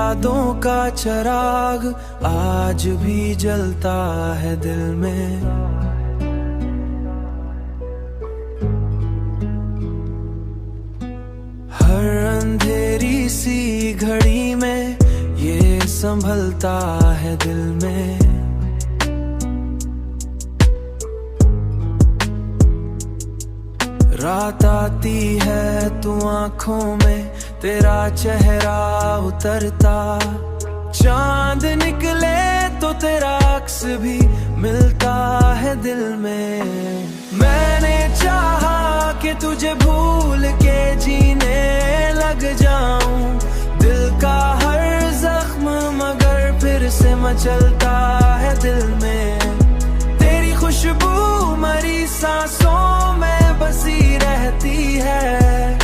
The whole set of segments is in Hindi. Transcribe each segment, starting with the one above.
यादों का चिराग आज भी जलता है दिल में। हर अंधेरी सी घड़ी में ये संभलता है दिल में। रात आती है तू आंखों में तेरा चेहरा उतरता, चांद निकले तो तेरा अक्स भी मिलता है दिल में। मैंने चाहा कि तुझे भूल के जीने लग जाऊं, दिल का हर जख्म मगर फिर से मचलता है दिल में। तेरी खुशबू मरी सांसों में बसी रहती है,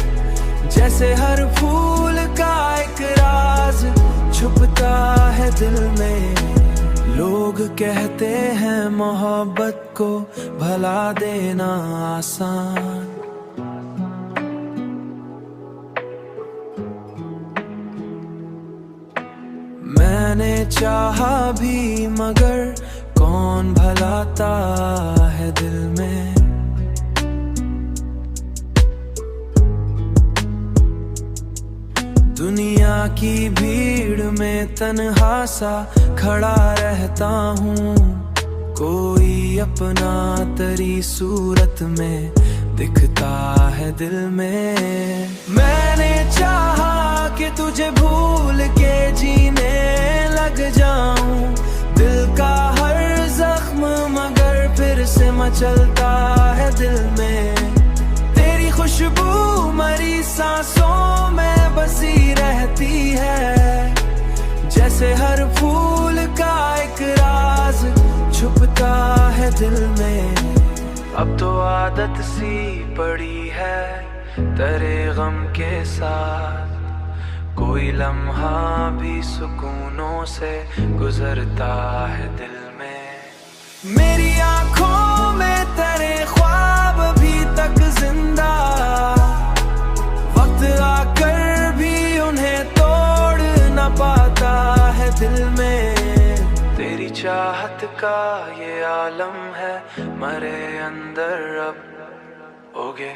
जैसे हर फूल का एक राज छुपता है दिल में। लोग कहते हैं मोहब्बत को भुला देना आसान, मैंने चाहा भी मगर कौन भुलाता है दिल में। दुनिया की भीड़ में तन्हा सा खड़ा रहता हूँ, कोई अपना तेरी सूरत में दिखता है दिल में। मैंने चाहा कि तुझे भूल के जीने लग जाऊं, दिल का हर जख्म मगर फिर से मचलता है दिल में। तेरी खुशबू मरी सांसों में बसी रहती है, जैसे हर फूल का एक राज छुपता है दिल में। अब तो आदत सी पड़ी है तेरे गम के साथ, कोई लम्हा भी सुकूनों से गुजरता है दिल में। मेरी आंखों में तेरे ख्वाब अभी तक जिंदा, वक्त आकर भी उन्हें तोड़ न पाता है दिल में। तेरी चाहत का ये आलम है मरे अंदर अब ओगे।